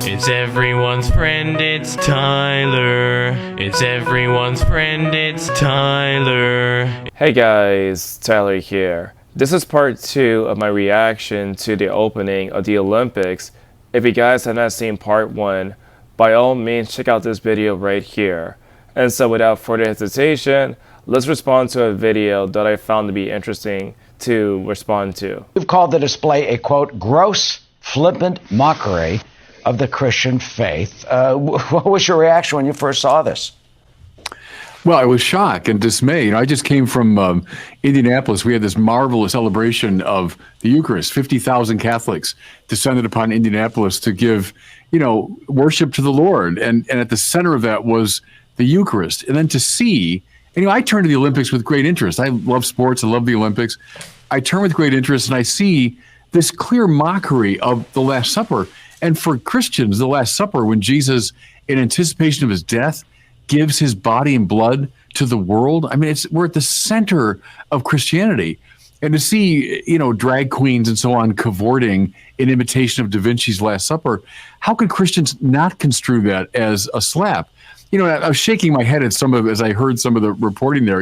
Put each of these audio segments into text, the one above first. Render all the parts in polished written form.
It's everyone's friend, it's Tyler. It's everyone's friend, it's Tyler. Hey guys, Tyler here. This is part 2 of my reaction to the opening of the Olympics. If you guys have not seen part 1, by all means check out this video right here. And so without further hesitation, let's respond to a video that I found to be interesting to respond to. You've called the display a, quote, gross, flippant mockery of the Christian faith. What was your reaction when you first saw this? Well, I was shocked and dismayed. I just came from Indianapolis. We had this marvelous celebration of the Eucharist. 50,000 Catholics descended upon Indianapolis to give, worship to the Lord. And at the center of that was the Eucharist. And then to see, and I turn to the Olympics with great interest. I love sports. I love the Olympics. I turn with great interest and I see this clear mockery of the Last Supper. And for Christians, the Last Supper, when Jesus, in anticipation of his death, gives his body and blood to the world. I mean, we're at the center of Christianity. And to see, drag queens and so on cavorting in imitation of Da Vinci's Last Supper, how could Christians not construe that as a slap? I was shaking my head at as I heard some of the reporting there,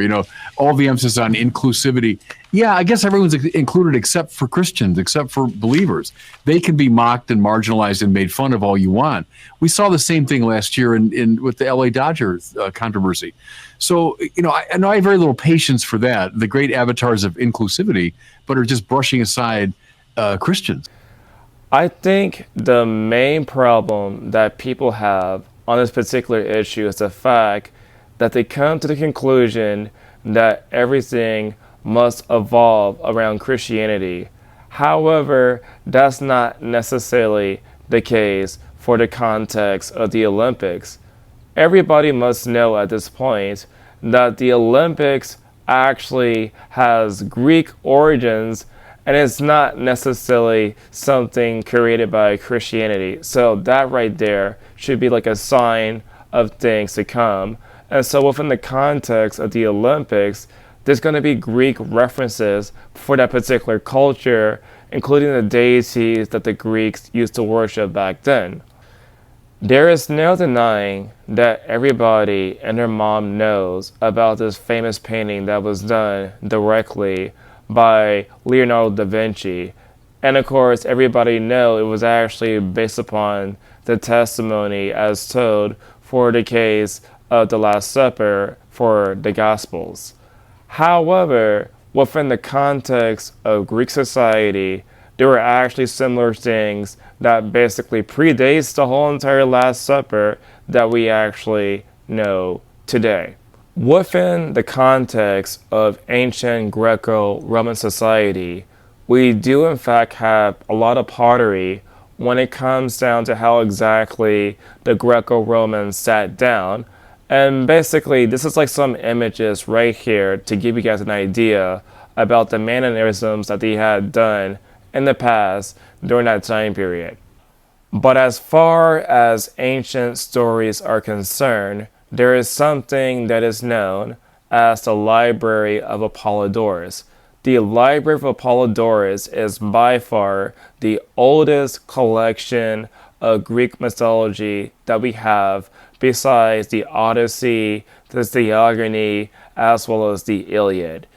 all the emphasis on inclusivity. Yeah, I guess everyone's included except for Christians, except for believers. They can be mocked and marginalized and made fun of all you want. We saw the same thing last year with the LA Dodgers controversy. So, I know I have very little patience for that, the great avatars of inclusivity, but are just brushing aside Christians. I think the main problem that people have on this particular issue is the fact that they come to the conclusion that everything must evolve around Christianity. However, that's not necessarily the case for the context of the Olympics. Everybody must know at this point that the Olympics actually has Greek origins and it's not necessarily something created by Christianity. So that right there should be like a sign of things to come. And so within the context of the Olympics, there's going to be Greek references for that particular culture, including the deities that the Greeks used to worship back then. There is no denying that everybody and their mom knows about this famous painting that was done directly by Leonardo da Vinci. And of course, everybody knows it was actually based upon the testimony as told for the case of the Last Supper for the Gospels. However, within the context of Greek society, there were actually similar things that basically predates the whole entire Last Supper that we actually know today. Within the context of ancient Greco-Roman society, we do in fact have a lot of pottery when it comes down to how exactly the Greco-Romans sat down. And basically, this is like some images right here to give you guys an idea about the mannerisms that they had done in the past during that time period. But as far as ancient stories are concerned, there is something that is known as the Library of Apollodorus. The Library of Apollodorus is by far the oldest collection of Greek mythology that we have, besides the Odyssey, the Theogony, as well as the Iliad.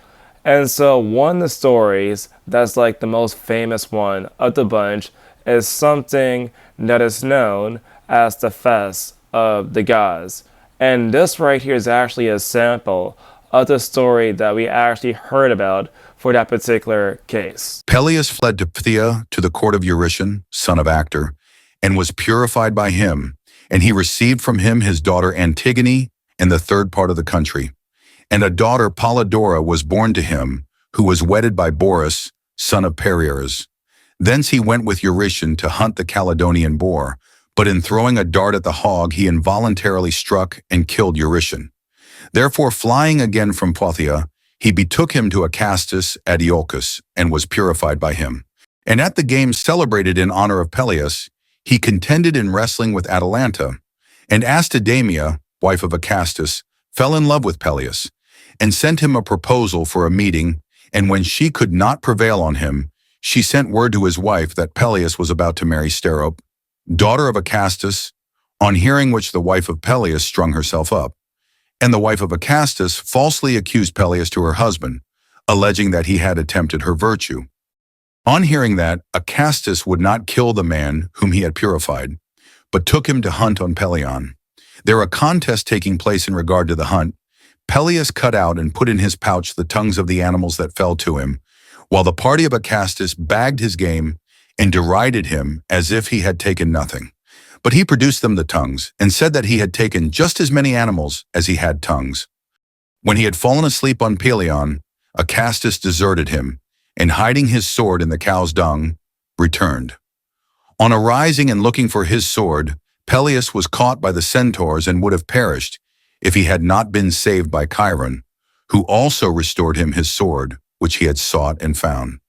And so one of the stories that's like the most famous one of the bunch is something that is known as the Feast of the Gods. And this right here is actually a sample of the story that we actually heard about for that particular case. Peleus fled to Phthia to the court of Eurytion, son of Actor, and was purified by him, and he received from him his daughter Antigone and the third part of the country. And a daughter Polydora was born to him, who was wedded by Boris, son of Pereas. Thence he went with Eurytion to hunt the Caledonian boar, but in throwing a dart at the hog, he involuntarily struck and killed Eurytion. Therefore, flying again from Phthia, he betook him to Acastus at Iolcus, and was purified by him. And at the games celebrated in honor of Peleus, he contended in wrestling with Atalanta, and Astidamia, wife of Acastus, fell in love with Peleus, and sent him a proposal for a meeting, and when she could not prevail on him, she sent word to his wife that Peleus was about to marry Sterope. daughter of Acastus, on hearing which the wife of Peleus strung herself up. And the wife of Acastus falsely accused Peleus to her husband, alleging that he had attempted her virtue. On hearing that, Acastus would not kill the man whom he had purified, but took him to hunt on Pelion. There a contest taking place in regard to the hunt, Peleus cut out and put in his pouch the tongues of the animals that fell to him, while the party of Acastus bagged his game and derided him as if he had taken nothing. But he produced them the tongues, and said that he had taken just as many animals as he had tongues. When he had fallen asleep on Pelion, Acastus deserted him, and hiding his sword in the cow's dung, returned. On arising and looking for his sword, Peleus was caught by the centaurs and would have perished, if he had not been saved by Chiron, who also restored him his sword, which he had sought and found.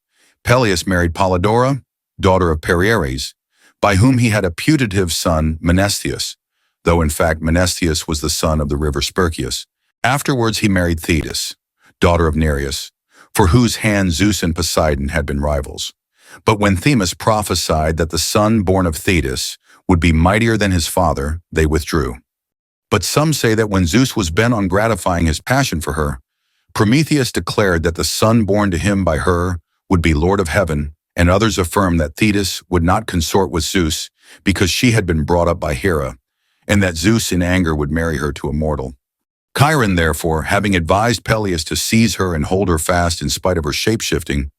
Peleus married Polydora, daughter of Perieres, by whom he had a putative son, Menesthius, though in fact Menesthius was the son of the river Spercheius. Afterwards he married Thetis, daughter of Nereus, for whose hand Zeus and Poseidon had been rivals. But when Themis prophesied that the son born of Thetis would be mightier than his father, they withdrew. But some say that when Zeus was bent on gratifying his passion for her, Prometheus declared that the son born to him by her would be Lord of heaven, and others affirm that Thetis would not consort with Zeus because she had been brought up by Hera, and that Zeus in anger would marry her to a mortal. Chiron, therefore, having advised Peleus to seize her and hold her fast in spite of her shape-shifting,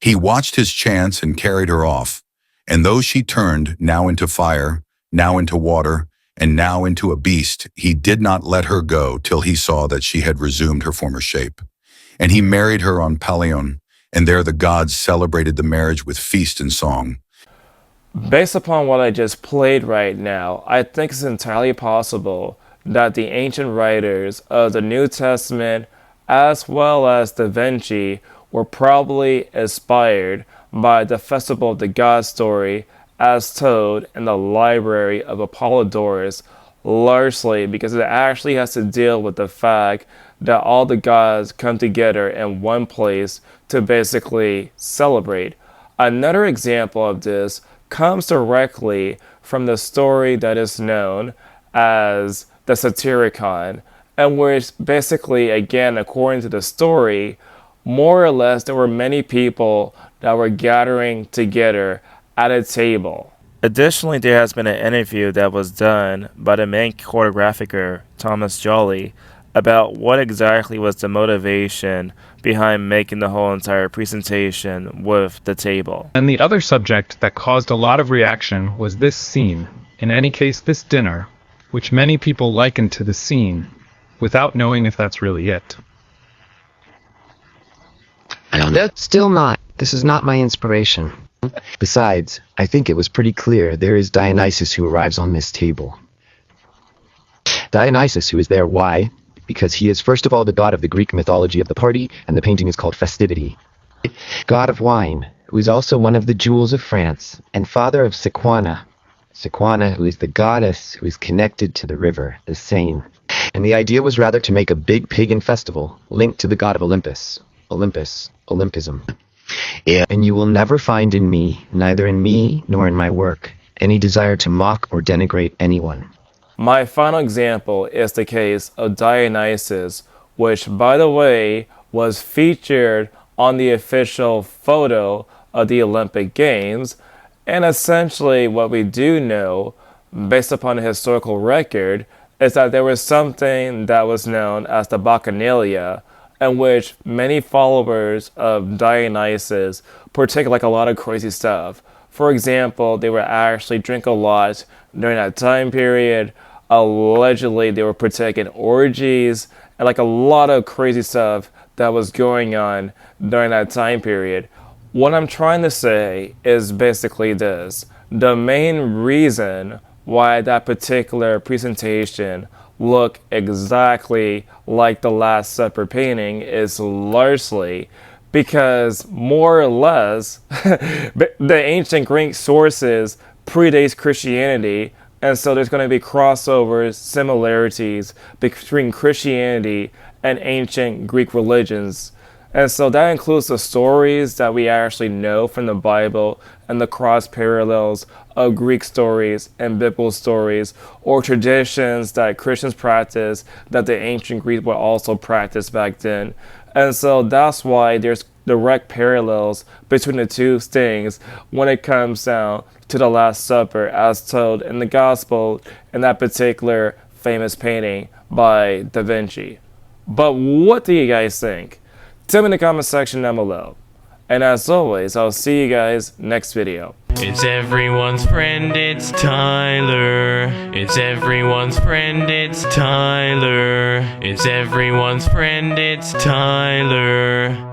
he watched his chance and carried her off, and though she turned now into fire, now into water, and now into a beast, he did not let her go till he saw that she had resumed her former shape. And he married her on Pelion, and there the gods celebrated the marriage with feast and song. Based upon what I just played right now, I think it's entirely possible that the ancient writers of the New Testament, as well as Da Vinci, were probably inspired by the Festival of the Gods story as told in the Library of Apollodorus, largely because it actually has to deal with the fact that all the gods come together in one place to basically celebrate. Another example of this comes directly from the story that is known as the Satyricon, in which basically, again, according to the story, more or less there were many people that were gathering together at a table. Additionally, there has been an interview that was done by the main choreographer, Thomas Jolly, about what exactly was the motivation behind making the whole entire presentation with the table. And the other subject that caused a lot of reaction was this scene, in any case this dinner, which many people likened to the scene, without knowing if that's really it. I don't know. Still not. This is not my inspiration. Besides, I think it was pretty clear there is Dionysus who arrives on this table. Dionysus who is there, why? Because he is first of all the god of the Greek mythology of the party, and the painting is called Festivity. God of wine, who is also one of the jewels of France, and father of Sequana. Sequana, who is the goddess who is connected to the river, the Seine. And the idea was rather to make a big pagan festival linked to the god of Olympus. Olympus, Olympism. Yeah. And you will never find in me, neither in me nor in my work, any desire to mock or denigrate anyone. My final example is the case of Dionysus, which, by the way, was featured on the official photo of the Olympic Games. And essentially what we do know, based upon the historical record, is that there was something that was known as the Bacchanalia, in which many followers of Dionysus partake like a lot of crazy stuff. For example, they would actually drink a lot during that time period. Allegedly, they were partaking orgies and like a lot of crazy stuff that was going on during that time period. What I'm trying to say is basically this. The main reason why that particular presentation look exactly like the Last Supper painting is largely because more or less the ancient Greek sources predates Christianity, and so there's going to be crossovers, similarities between Christianity and ancient Greek religions. And so that includes the stories that we actually know from the Bible and the cross parallels of Greek stories and biblical stories, or traditions that Christians practice that the ancient Greeks would also practice back then. And so that's why there's direct parallels between the two things when it comes down to the Last Supper as told in the Gospel in that particular famous painting by Da Vinci. But what do you guys think? Tell me in the comment section down below. And as always, I'll see you guys next video. It's everyone's friend, it's Tyler. It's everyone's friend, it's Tyler. It's everyone's friend, it's Tyler.